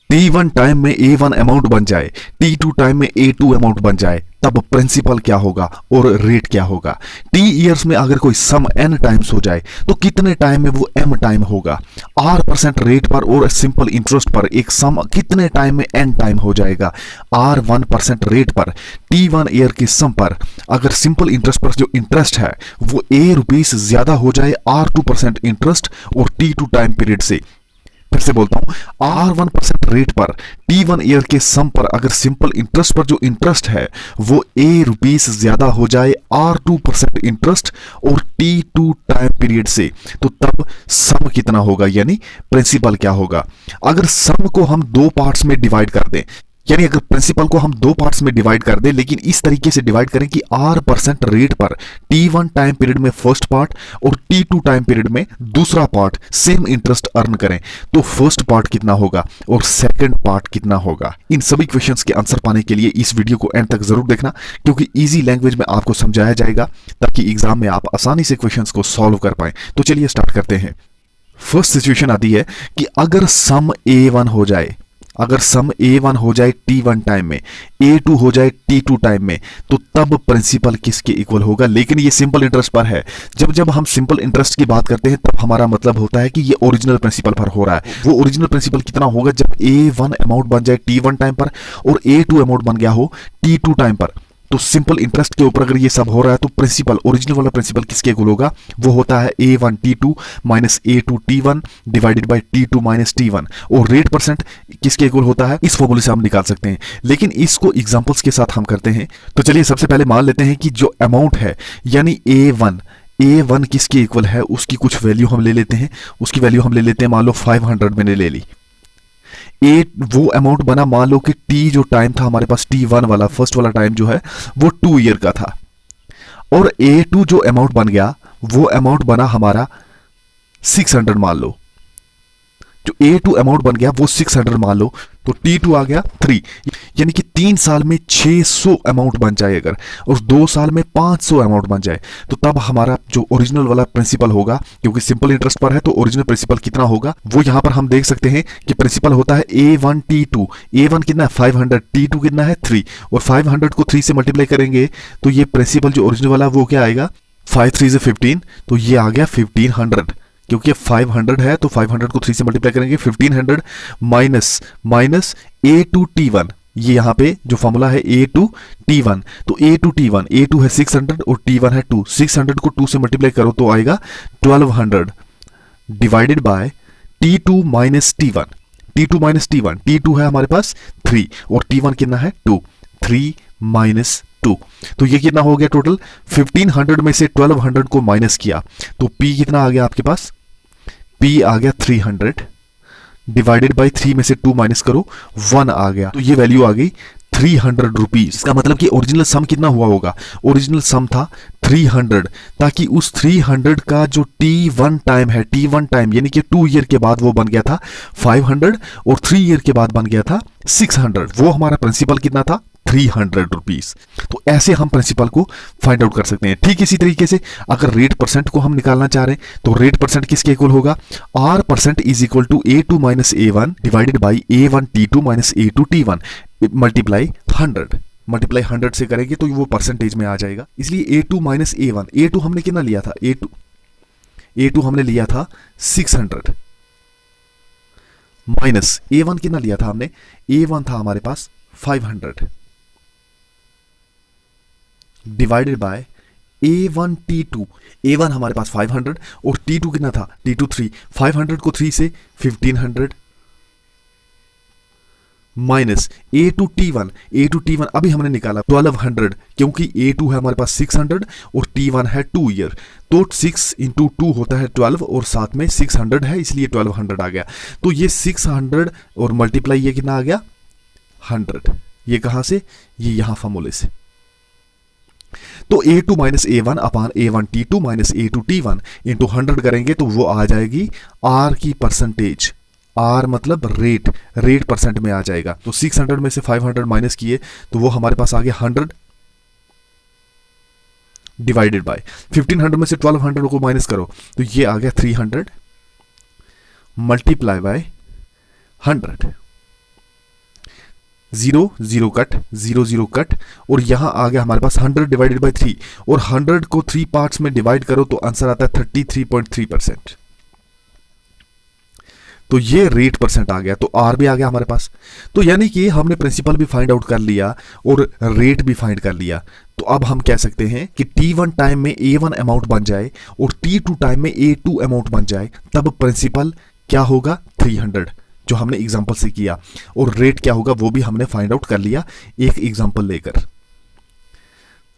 T1 time में A1 amount बन जाए, T2 टाइम में A2 अमाउंट बन जाए, तब प्रिंसिपल क्या होगा और रेट क्या होगा। T ईयर्स में अगर कोई सम n टाइम्स हो जाए तो कितने टाइम में वो m टाइम होगा। R% रेट पर और सिंपल इंटरेस्ट पर एक सम कितने टाइम में n टाइम हो जाएगा। R1% रेट पर T1 ईयर के सम पर अगर सिंपल इंटरेस्ट पर जो इंटरेस्ट है वो ₹A ज्यादा हो जाए R2% इंटरेस्ट और T2 टाइम पीरियड से। फिर से बोलता हूं, R1% रेट पर T1 ईयर के सम पर अगर सिंपल इंटरेस्ट पर जो इंटरेस्ट है वो ₹A ज्यादा हो जाए R2% इंटरेस्ट और T2 टाइम पीरियड से, तो तब सम कितना होगा, यानी प्रिंसिपल क्या होगा। अगर सम को हम दो पार्ट्स में डिवाइड कर दें, यानी अगर प्रिंसिपल को हम दो पार्ट्स में डिवाइड कर दें, लेकिन इस तरीके से डिवाइड करें कि R% रेट पर T1 टाइम पीरियड में फर्स्ट पार्ट और T2 टाइम पीरियड में दूसरा पार्ट सेम इंटरेस्ट अर्न करें, तो फर्स्ट पार्ट कितना होगा और सेकंड पार्ट कितना होगा। इन सभी क्वेश्चंस के आंसर पाने के लिए इस वीडियो को एंड तक जरूर देखना, क्योंकि इजी लैंग्वेज में आपको समझाया जाएगा ताकि एग्जाम में आप आसानी से क्वेश्चंस को सॉल्व कर पाएं। तो चलिए स्टार्ट करते हैं। फर्स्ट सिचुएशन आती है कि अगर सम A1 हो जाए, अगर सम A1 हो जाए T1 टाइम में, A2 हो जाए T2 टाइम में, तो तब प्रिंसिपल किसके इक्वल होगा। लेकिन ये सिंपल इंटरेस्ट पर है। जब जब हम सिंपल इंटरेस्ट की बात करते हैं तब हमारा मतलब होता है कि ये ओरिजिनल प्रिंसिपल पर हो रहा है। वो ओरिजिनल प्रिंसिपल कितना होगा जब A1 अमाउंट बन जाए T1 टाइम पर और A2 अमाउंट बन गया हो T2 टाइम पर। तो सिंपल इंटरेस्ट के ऊपर अगर ये सब हो रहा है तो प्रिंसिपल, ओरिजिनल वाला प्रिंसिपल किसके इक्वल होगा, वो होता है A1 T2 minus A2 T1 divided by T2 minus T1। और रेट परसेंट किसके इक्वल होता है, इस फॉर्मूले से हम निकाल सकते हैं, लेकिन इसको एग्जांपल्स के साथ हम करते हैं। तो चलिए सबसे पहले मान लेते हैं कि जो अमाउंट है यानी A1 किसके इक्वल है, उसकी कुछ वैल्यू हम ले लेते हैं। उसकी वैल्यू हम ले लेते हैं, मान लो 500 मैंने ले ली। वो अमाउंट बना, मान लो कि T जो टाइम था हमारे पास T1 वाला फर्स्ट वाला टाइम जो है वो 2 ईयर का था, और A2 जो अमाउंट बन गया वो अमाउंट बना हमारा 600 मान लो। जो A2 अमाउंट बन गया वो 600 मान लो, तो T2 आ गया 3, यानी कि 3 साल में 600 अमाउंट बन जाए अगर, और 2 साल में 500 अमाउंट बन जाए, तो तब हमारा जो ओरिजिनल वाला प्रिंसिपल होगा, क्योंकि सिंपल इंटरेस्ट पर है तो ओरिजिनल प्रिंसिपल कितना होगा वो यहां पर हम देख सकते हैं कि प्रिंसिपल होता है A1 T2। A1 कितना है 500, T2 कितना है 3, और 500 को 3 से मल्टीप्लाई करेंगे तो ये प्रिंसिपल जो ओरिजिनल वाला वो क्या आएगा, 5 3 से 15, तो ये आ गया 1500। क्योंकि 500 है तो 500 को 3 से मल्टीप्लाई करेंगे, 1500 माइनस A2 T1, ये यहाँ पे जो फॉर्मूला है A2 T1, तो A2 T1, A2 है 600 और T1 है 2, 600 को 2 से मल्टीप्लाई करो तो आएगा 1200 divided by T2 minus T1, T2 minus T1, T2 है हमारे पास 3 और T1 कितना है 2, 3 माइनस 2, तो ये कितना हो गया टोटल। 1500 में से 1200 को माइनस किया तो P कितना आ गया आपके पास, P आ गया 300 डिवाइडेड बाई 3 में से 2 माइनस करो 1 आ गया, तो ये वैल्यू आ गई 300 रुपीज। इसका मतलब कि ओरिजिनल सम कितना हुआ होगा, ओरिजिनल सम था 300, ताकि उस 300 का जो T1 टाइम है, T1 टाइम यानी कि 2 ईयर के बाद वो बन गया था 500 और 3 ईयर के बाद बन गया था 600, वो हमारा प्रिंसिपल कितना था 300 रुपीज। तो ऐसे हम प्रिंसिपल को फाइंड आउट कर सकते हैं। ठीक इसी तरीके से अगर रेट परसेंट को हम निकालना चाह रहे हैं तो रेट परसेंट किसके इक्वल होगा, R% is equal to A2 minus A1 divided by A1 T2 minus A2 T1 multiply 100 से करेंगे तो वो परसेंटेज में आ जाएगा। इसलिए A2 माइनस A1, A2 हमने कितना लिया था, A2 हमने लिया था 600 माइनस A1 कितना लिया था हमने, A1 था हमारे पास 500 divided by A1 T2, A1 हमारे पास 500 और T2 कितना था, T2 3, 500 को 3 से 1500 माइनस A2 T1 अभी हमने निकाला 1200, क्योंकि A2 है हमारे पास 600 और T1 है 2 ईयर, तो 6 इंटू 2 होता है 12 और साथ में 600 है, इसलिए 1200 आ गया। तो ये 600 और मल्टीप्लाई ये कितना आ गया 100, ये कहां से, ये यहां फॉर्मूले से। तो A2 माइनस A1 अपान A1 T2 minus A2 T1 into 100 करेंगे तो वो आ जाएगी R की परसेंटेज, R मतलब रेट परसेंट में आ जाएगा। तो 600 में से 500 माइनस किए तो वो हमारे पास आ गया 100 डिवाइडेड बाय 1500 में से 1200 को माइनस करो तो ये आ गया 300 मल्टीप्लाई बाय 100। 0 0 कट 0 0 कट, और यहां आ गया हमारे पास 100 डिवाइडेड बाई 3, और 100 को 3 पार्ट्स में डिवाइड करो तो आंसर आता है 33.3%। तो ये रेट परसेंट आ गया, तो आर भी आ गया हमारे पास। तो यानी कि हमने प्रिंसिपल भी फाइंड आउट कर लिया और रेट भी फाइंड कर लिया। तो अब हम कह सकते हैं कि T1 टाइम में A1 अमाउंट बन जाए और T2 टाइम में A2 अमाउंट बन जाए, तब प्रिंसिपल क्या होगा 300, जो हमने एग्जांपल से किया, और रेट क्या होगा वो भी हमने फाइंड आउट कर लिया एक एग्जांपल लेकर।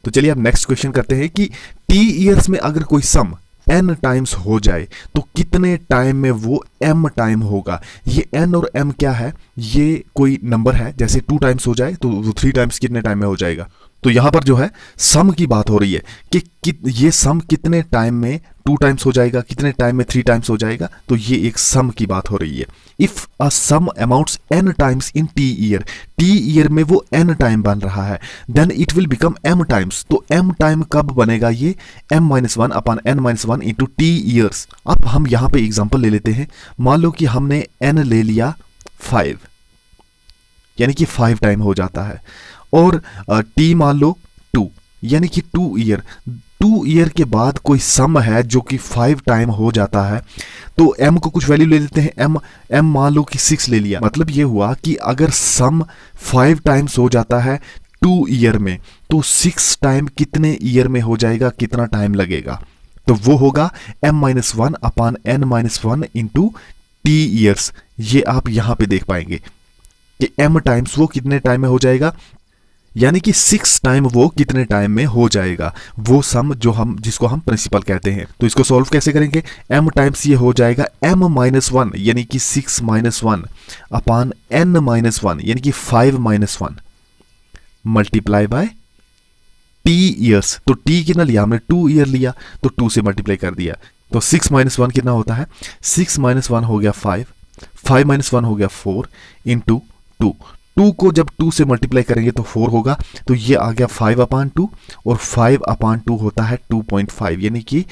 तो चलिए अब नेक्स्ट क्वेश्चन करते हैं कि T ईयर्स में अगर कोई सम n टाइम्स हो जाए तो कितने टाइम में वो m टाइम होगा। ये n और m क्या है, ये कोई नंबर है, जैसे 2 टाइम्स हो जाए तो वो 3 टाइम्स कितने टाइम में हो जाएगा। तो यहां पर जो है सम की बात हो रही है कि ये सम कितने टाइम में 2 टाइम्स हो जाएगा, कितने टाइम में 3 टाइम्स हो जाएगा। तो ये एक सम की बात हो रही है। If a sum amounts n times in t year, t year में वो n टाइम बन रहा है, then it will become m times. तो m टाइम कब बनेगा, ये m-1 upon n-1 into t years. अब हम यहां पे एग्जांपल ले लेते हैं। मान लो कि हमने n ले लिया 5, यानी कि 5 टाइम हो जाता है, और t मान लो 2, यानी कि 2 ईयर के बाद कोई सम है जो कि 5 टाइम हो जाता है। तो m को कुछ वैल्यू ले लेते हैं, m मान लो कि 6 ले लिया। मतलब ये हुआ कि अगर सम 5 टाइम्स हो जाता है 2 ईयर में, तो 6 टाइम कितने ईयर में हो जाएगा, कितना टाइम लगेगा। तो वो होगा m-1 upon n-1 into t years. ये आप यहां पे देख पाएंगे कि m टाइम्स वो कितने टाइम में हो जाएगा, यानी कि 6 टाइम वो कितने टाइम में हो जाएगा, वो सम जिसको हम प्रिंसिपल कहते हैं। तो इसको सॉल्व कैसे करेंगे, m टाइम्स ये हो जाएगा m-1 यानी कि 6-1 अपॉन n-1 यानी कि 5-1 मल्टीप्लाई बाय t ईयर्स। तो t कितना लिया हमने, 2 ईयर लिया, तो 2 से मल्टीप्लाई कर दिया। तो 6-1 कितना होता है, 6-1 हो गया 5, 5-1 हो गया 4 इंटू 2। 2 को जब 2 से मल्टीप्लाई करेंगे तो 4 होगा, तो ये आ गया 5/2, और 5/2 होता है 2.5, यानी कि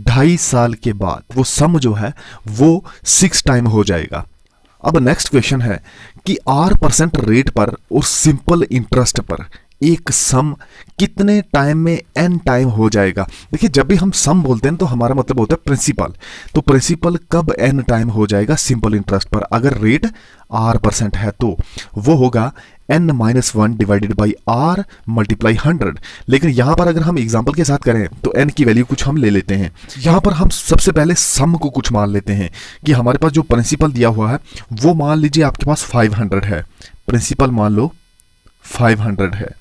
2.5 साल के बाद वो सम जो है वो 6 टाइम हो जाएगा। अब नेक्स्ट क्वेश्चन है कि R% रेट पर और सिंपल इंटरेस्ट पर एक सम कितने टाइम में n टाइम हो जाएगा। देखिए, जब भी हम सम बोलते हैं तो हमारा मतलब होता है प्रिंसिपल। तो प्रिंसिपल कब n टाइम हो जाएगा सिंपल इंटरेस्ट पर, अगर रेट R% है तो वो होगा n-1 divided by r multiply 100। लेकिन यहां पर अगर हम एग्जांपल के साथ करें तो n की वैल्यू कुछ हम ले लेते हैं। यहां पर हम सबसे पहले सम को कुछ मान लेते हैं कि हमारे पास जो प्रिंसिपल दिया हुआ है वो मान लीजिए आपके पास 500 है, प्रिंसिपल मान लो 500 है।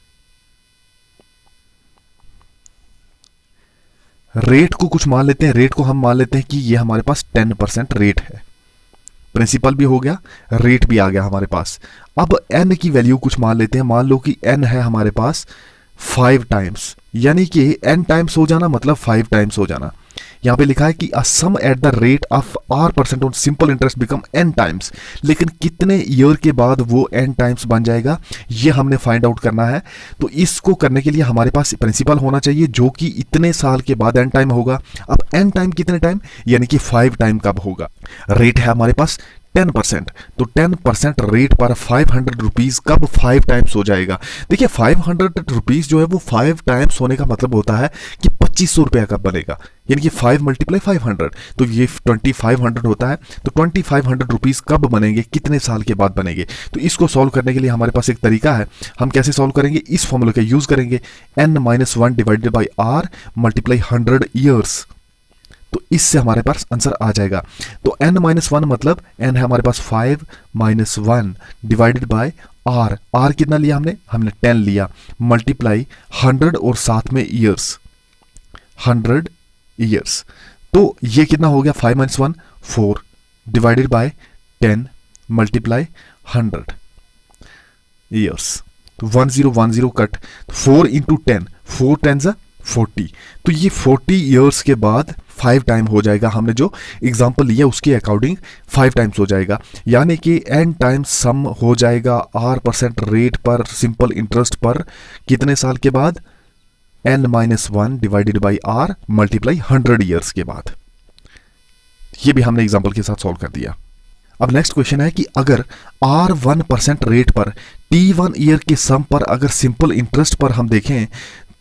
रेट को कुछ मान लेते हैं, रेट को हम मान लेते हैं कि ये हमारे पास 10% रेट है। प्रिंसिपल भी हो गया, रेट भी आ गया हमारे पास। अब n की वैल्यू कुछ मान लेते हैं, मान लो कि n है हमारे पास 5 टाइम्स, यानी कि n टाइम्स हो जाना मतलब 5 टाइम्स हो जाना। यहां पे लिखा है कि a sum at the rate of R% on simple interest become n times. लेकिन कितने ईयर के बाद वो n टाइम्स बन जाएगा, ये हमने फाइंड आउट करना है। तो इसको करने के लिए हमारे पास प्रिंसिपल होना चाहिए जो कि इतने साल के बाद n टाइम होगा। अब n टाइम कितने टाइम, यानी कि 5 टाइम कब होगा। रेट है हमारे पास 10%, तो 10% रेट पर 500 रुपीज कब 5 टाइम्स हो जाएगा। देखिए, 500 रुपीज जो है वो 5 टाइम्स होने का मतलब होता है कि 2500 रुपया कब बनेगा, यानी कि 5 मल्टीप्लाई 500, तो ये 2500 होता है। तो 2500 रुपीज कब बनेंगे, कितने साल के बाद बनेंगे। तो इसको सॉल्व करने के लिए हमारे पास एक तरीका है। हम कैसे सॉल्व करेंगे, इस फॉर्मूले का यूज करेंगे, n-1 divided by r multiply 100 years. तो इससे हमारे पास आंसर आ जाएगा। तो n-1 मतलब n है हमारे पास 5-1 डिवाइडेड बाय r कितना लिया हमने 10 लिया, मल्टीप्लाई 100 और साथ में ईयर्स, 100 ईयर्स। तो ये कितना हो गया 5-1 4 डिवाइडेड बाय 10 मल्टीप्लाई 100 ईयर्स। तो 1010 कट, 4 इंटू 10, 4 10 40। तो ये 40 ईयर्स के बाद 5 टाइम हो जाएगा। हमने जो एग्जांपल लिया उसके अकॉर्डिंग 5 टाइम्स हो जाएगा, यानी कि n टाइम्स सम हो जाएगा R% रेट पर सिंपल इंटरेस्ट पर कितने साल के बाद, n-1 divided by r multiply 100 years के बाद। ये भी हमने एग्जांपल के साथ सॉल्व कर दिया। अब नेक्स्ट क्वेश्चन है कि अगर R1% रेट पर T1 ईयर के सम पर अगर सिंपल इंटरेस्ट पर हम देखें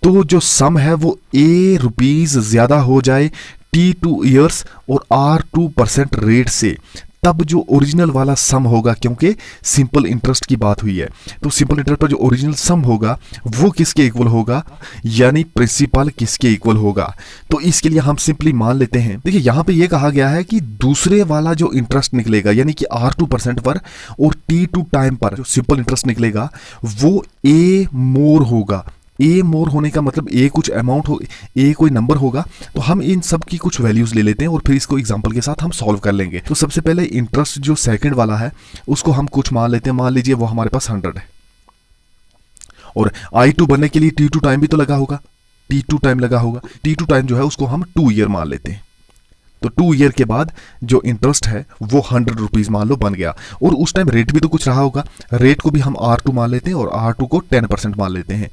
तो जो सम है वो ₹A ज्यादा हो जाए T2 ईयर्स और R2% रेट से, तब जो ओरिजिनल वाला सम होगा, क्योंकि सिंपल इंटरेस्ट की बात हुई है, तो सिंपल इंटरेस्ट पर जो ओरिजिनल सम होगा वो किसके इक्वल होगा, यानी प्रिंसिपल किसके इक्वल होगा। तो इसके लिए हम सिंपली मान लेते हैं, देखिए यहां पे ये कहा गया है कि दूसरे वाला जो इंटरेस्ट निकलेगा यानी कि R2% पर और T2 टाइम पर जो सिंपल इंटरेस्ट निकलेगा वो A मोर होगा। ए मोर होने का मतलब ए कुछ अमाउंट हो, ए कोई नंबर होगा। तो हम इन सब की कुछ वैल्यूज ले लेते हैं और फिर इसको एग्जांपल के साथ हम सॉल्व कर लेंगे। तो सबसे पहले इंटरेस्ट जो सेकंड वाला है उसको हम कुछ मान लेते हैं, मान लीजिए वो हमारे पास 100 है और I2 बनने के लिए T2 टाइम भी तो लगा होगा, T2 टाइम लगा होगा। T2 टाइम जो है उसको हम 2 ईयर मान लेते हैं। तो 2 ईयर के बाद जो इंटरेस्ट है वो ₹100 मान लो बन गया, और उस टाइम रेट भी तो कुछ रहा होगा, रेट को भी हम R2 मान लेते हैं और R2 को 10% मान लेते हैं।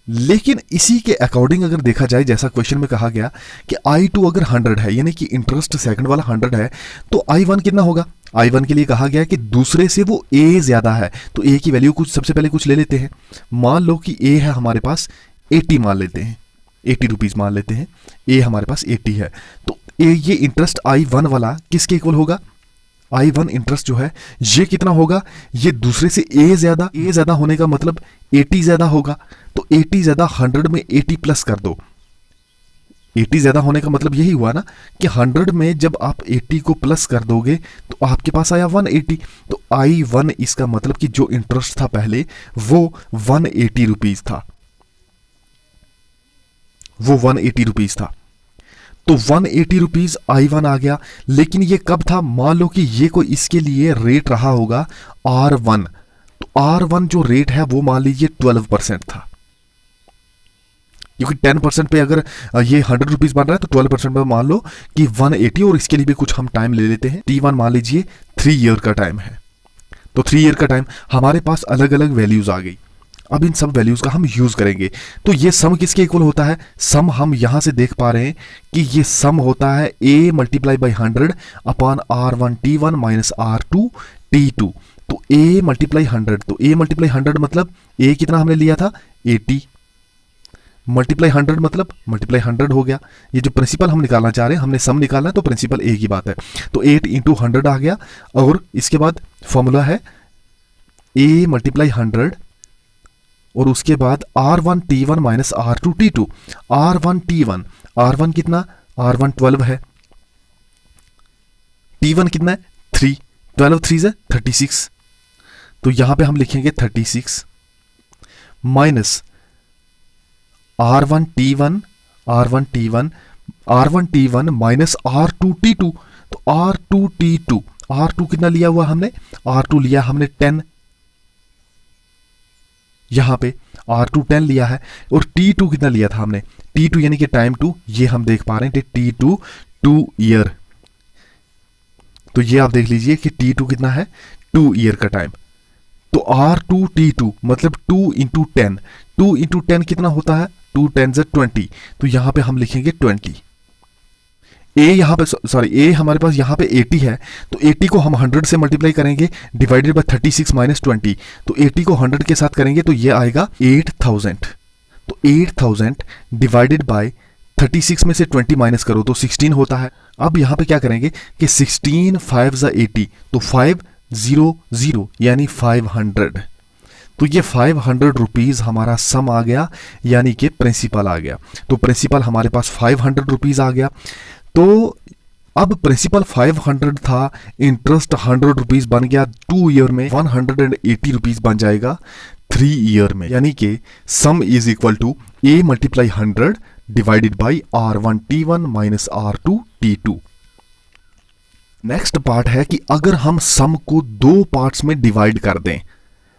लेकिन इसी के अकॉर्डिंग अगर देखा जाए, जैसा क्वेश्चन में कहा गया कि I2 अगर 100 है यानी कि इंटरेस्ट सेकंड वाला 100 है, तो I1 कितना होगा। I1 के लिए कहा गया है कि दूसरे से वो A ज्यादा है, तो A की वैल्यू कुछ सबसे पहले कुछ ले लेते हैं। मान लो कि A है हमारे पास 80 मान लेते हैं, ₹80 मान लेते हैं, A हमारे पास 80 है। तो ये इंटरेस्ट I1 वाला किसके इक्वल होगा, I1 इंटरेस्ट जो है ये कितना होगा, ये दूसरे से A ज्यादा होने का मतलब 80 ज्यादा होगा। तो 80 ज्यादा 100 में 80 प्लस कर दो, 80 ज्यादा होने का मतलब यही हुआ ना कि 100 में जब आप 80 को प्लस कर दोगे तो आपके पास आया 180। तो I1 इसका मतलब कि जो इंटरेस्ट था पहले वो ₹180 था, वो ₹180 था। तो ₹180 I1 आ गया। लेकिन ये कब था, मान लो कि ये कोई इसके लिए रेट रहा होगा R1, तो R1 जो रेट है वो मान लीजिए 12% था, क्योंकि 10% पे अगर ये ₹100 बन रहा है तो 12% पे मान लो कि 180, और इसके लिए भी कुछ हम टाइम ले लेते हैं। T1 मान लीजिए 3 ईयर का टाइम है, तो 3 ईयर का टाइम हमारे पास अलग अलग वैल्यूज आ गई। अब इन सब वैल्यूज का हम यूज करेंगे। तो ये सम किसके इक्वल होता है, सम हम यहां से देख पा रहे हैं कि ये सम होता है A × 100 upon R1 T1 minus R2 T2। तो A × 100, तो A × 100 मतलब A कितना हमने लिया था 80, मल्टीप्लाई 100 मतलब मल्टीप्लाई 100 हो गया। ये जो प्रिंसिपल हम निकालना चाह रहे हैं, हमने सम निकालना है तो प्रिंसिपल A की बात है। तो 8 × 100 आ गया, और इसके बाद फॉर्मूला है A × 100 और उसके बाद R1 T1 minus R2 T2। R1 T1, R1 कितना, R1 12 है, T1 कितना है 3, 12 3 से 36, तो यहां पे हम लिखेंगे 36 minus R1 T1 minus R2 T2। तो R2 T2, R2 कितना लिया हुआ हमने, R2 लिया हमने 10, यहां पे R2 10 लिया है, और T2 कितना लिया था हमने, T2 यानी कि टाइम 2, ये हम देख पा रहे हैं कि T2 2 ईयर। तो ये आप देख लीजिए कि T2 कितना है 2 ईयर का टाइम। तो R2 T2 मतलब 2 × 10, 2 × 10 कितना होता है, 2 10 20, तो यहां पे हम लिखेंगे 20। A यहां पे सॉरी A हमारे पास यहां पे 80 है, तो 80 को हम 100 से मल्टीप्लाई करेंगे डिवाइडेड बाय 36 माइनस 20, तो 80 को 100 के साथ करेंगे तो ये आएगा 8000। तो 8000 डिवाइडेड बाय 36 में से 20 माइनस करो तो 16 होता है। अब यहां पे क्या करेंगे कि 16 5 80, तो 500 यानी 500। तो ये ₹500 हमारा सम आ गया, यानी कि प्रिंसिपल आ गया। तो प्रिंसिपल हमारे पास ₹500 आ गया। तो अब प्रिंसिपल 500 था, इंटरेस्ट ₹100 बन गया, 2 ईयर में ₹180 बन जाएगा 3 ईयर में, यानी कि sum is equal to A × 100 divided by R1 T1 minus R2 T2। Next part है कि अगर हम सम को 2 पार्ट्स में डिवाइड कर दें,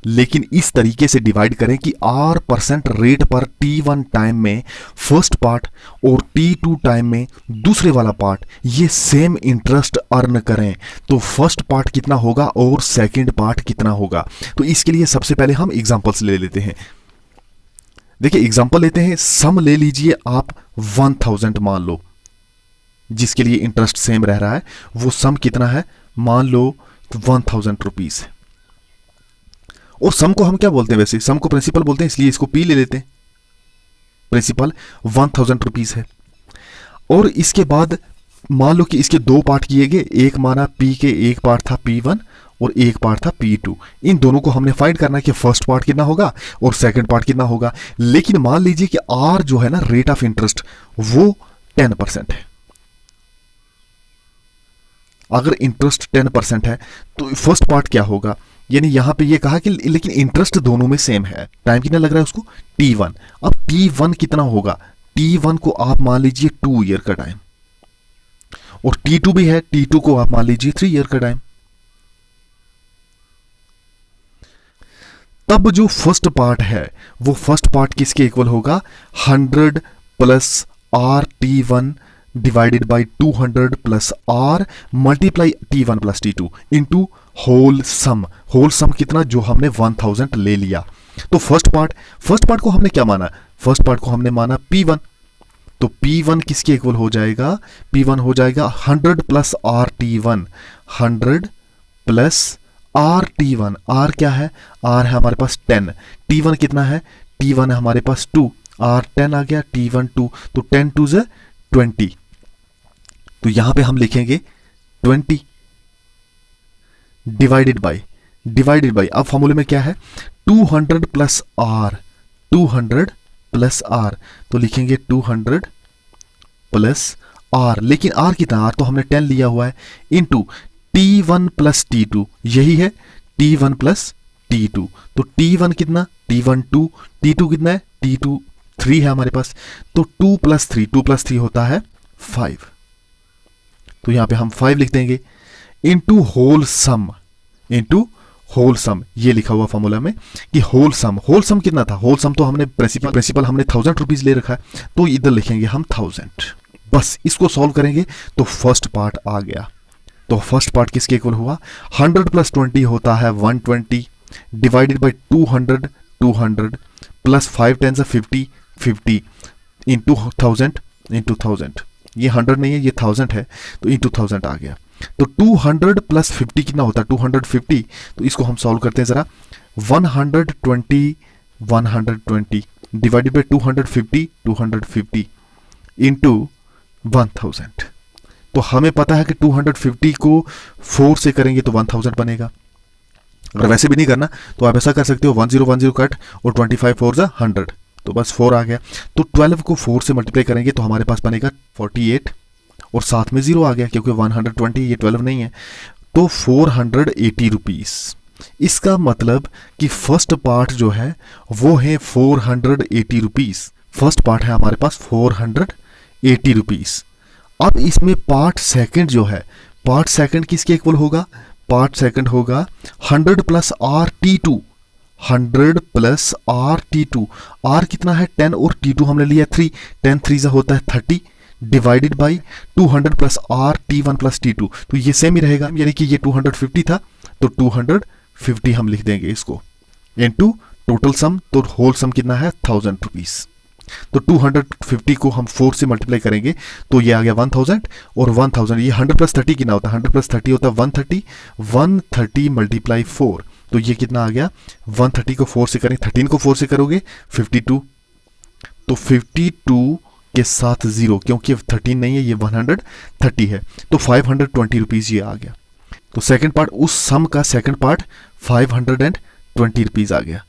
लेकिन इस तरीके से डिवाइड करें कि R% रेट पर T1 टाइम में फर्स्ट पार्ट और T2 टाइम में दूसरे वाला पार्ट ये सेम इंटरेस्ट अर्न करें, तो फर्स्ट पार्ट कितना होगा और सेकंड पार्ट कितना होगा। तो इसके लिए सबसे पहले हम एग्जांपल्स ले लेते हैं। देखिए एग्जांपल लेते हैं, सम ले लीजिए आप 1000 मान लो, जिसके लिए इंटरेस्ट सेम रह रहा है, वो सम कितना है, मान लो 1000 रुपीज है। और सम को हम क्या बोलते हैं, वैसे सम को प्रिंसिपल बोलते हैं, इसलिए इसको पी ले लेते हैं। प्रिंसिपल 1000 रुपीज है। और इसके बाद मान लो कि इसके दो पार्ट किए गए, एक माना पी के एक पार्ट था P1 और एक पार्ट था P2। इन दोनों को हमने फाइंड करना है कि फर्स्ट पार्ट कितना होगा और सेकंड पार्ट कितना होगा। लेकिन मान लीजिए कि R जो है ना, रेट ऑफ इंटरेस्ट, वो 10% है। अगर इंटरेस्ट 10% है तो फर्स्ट पार्ट क्या होगा, यानी यहां पे ये कहा कि लेकिन इंटरेस्ट दोनों में सेम है। टाइम कितना लग रहा है उसको, T1। अब T1 कितना होगा, T1 को आप मान लीजिए 2 ईयर का टाइम, और T2 भी है, T2 को आप मान लीजिए 3 ईयर का टाइम। तब जो फर्स्ट पार्ट है वो फर्स्ट पार्ट किसके इक्वल होगा, 100 plus R T1 divided by 200 plus R multiply T1 plus T2 into whole sum. Whole sum कितना, जो हमने 1000 ले लिया। तो फर्स्ट पार्ट को हमने क्या माना, फर्स्ट पार्ट को हमने माना P1। तो P1 किसके इक्वल हो जाएगा, P1 हो जाएगा 100 plus R T1, 100 plus R T1। R क्या है, आर है हमारे पास 10, T1 कितना है, T1 है हमारे पास 2, आर 10 आ गया, T1 2, तो 10 2 से 20। तो यहां पे हम लिखेंगे 20 डिवाइडेड बाई अब फॉर्मूले में क्या है, 200 प्लस आर, 200 प्लस आर, तो लिखेंगे 200 प्लस आर। लेकिन आर कितना, आर तो हमने 10 लिया हुआ है, इंटू T1 प्लस T2, यही है T1 प्लस T2। तो T1 कितना, T1 2, T2 कितना है, T2 3 है हमारे पास। तो 2 प्लस 3 होता है 5। तो यहां पे हम 5 लिख देंगे, इंटू होल सम, ये लिखा हुआ फॉर्मूला में कि होल सम कितना था, होल सम तो हमने प्रिंसिपल हमने 1000 रुपीज ले रखा है, तो इधर लिखेंगे हम 1000। बस इसको सॉल्व करेंगे तो फर्स्ट पार्ट आ गया। तो फर्स्ट पार्ट किसके इक्वल हुआ, 100 प्लस 20 होता है 120 डिवाइडेड बाई 200 प्लस 5 10 50 इंटू 1000 ये 100 नहीं है, ये 1000 है, तो इंटू 1000 आ गया। तो 200 प्लस 50 कितना होता है, 250। तो इसको हम सॉल्व करते हैं जरा, 120 डिवाइडेड बाई 250 इंटू 1000। तो हमें पता है कि 250 को 4 से करेंगे तो 1000 बनेगा। अगर वैसे भी नहीं करना तो आप ऐसा कर सकते हो, 1010 कट और 25 4 जा 100, तो बस 4 आ गया। तो 12 को 4 से मल्टीप्लाई करेंगे तो हमारे पास बनेगा 48, और साथ में 0 आ गया क्योंकि 120 ये 12 नहीं है, तो 480 रुपीज। इसका मतलब कि फर्स्ट पार्ट जो है वो है 480 रुपीज। फर्स्ट पार्ट है हमारे पास 480 रुपीज। अब इसमें पार्ट सेकंड जो है, पार्ट सेकंड किसके इक्वल होगा, पार्ट सेकंड होगा 100 plus R T2, 100 plus R T2। R कितना है 10 और T2 हमने लिया 3, 10 3 होता है 30 divided by 200 plus R T1 plus T2। तो ये सेम ही रहेगा, यानी कि ये 250 था तो 250 हम लिख देंगे इसको, इनटू टोटल सम, तो होल सम कितना है 1000 रुपीज। तो 250 को हम 4 से मल्टीप्लाई करेंगे तो ये आ गया 1000, और 1000 ये 100 प्लस 30 कितना होता है, 100 प्लस 30 होता है 130, 130 मल्टीप्लाई 4, तो ये कितना आ गया, 130 को 4 से करें, 13 को 4 से करोगे 52, तो 52 के साथ 0, क्योंकि 13 नहीं है ये 130 है, तो 520 रुपीज ये आ गया। तो सेकंड पार्ट, उस सम का सेकंड पार्ट 520 रुपीज आ गया,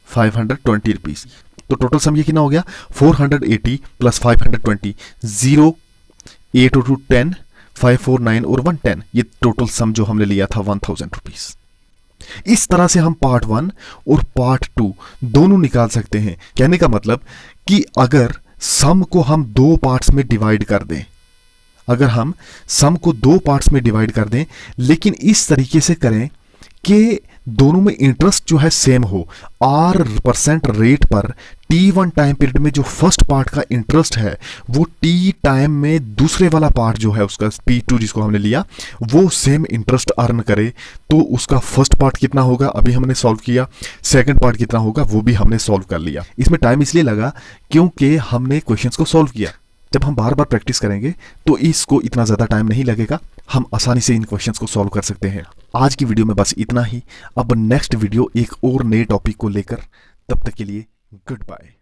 520 रुपीज। तो टोटल सम ये कितना हो गया, 480 प्लस 520, 0 8 और 2 10, 5 4 9 और 1 10, ये टोटल सम जो हमने लिया था 1000 रुपीज। इस तरह से हम पार्ट 1 और पार्ट 2 दोनों निकाल सकते हैं। कहने का मतलब कि अगर सम को हम 2 पार्ट्स में डिवाइड कर दें, अगर हम सम को 2 पार्ट्स में डिवाइड कर दें, लेकिन इस तरीके से करें कि दोनों में इंटरेस्ट जो है सेम हो, R% रेट पर T1 टाइम पीरियड में जो फर्स्ट पार्ट का इंटरेस्ट है वो T टाइम में दूसरे वाला पार्ट जो है उसका P2 जिसको हमने लिया वो सेम इंटरेस्ट अर्न करे, तो उसका फर्स्ट पार्ट कितना होगा अभी हमने सॉल्व किया, सेकंड पार्ट कितना होगा वो भी हमने सॉल्व कर लिया। इसमें टाइम इसलिए लगा क्योंकि हमने क्वेश्चंस को सॉल्व किया, जब हम बार बार प्रैक्टिस करेंगे तो इसको इतना ज़्यादा टाइम नहीं लगेगा, हम आसानी से इन क्वेश्चंस को सॉल्व कर सकते हैं। आज की वीडियो में बस इतना ही। अब नेक्स्ट वीडियो एक और नए टॉपिक को लेकर, तब तक के लिए गुड बाय।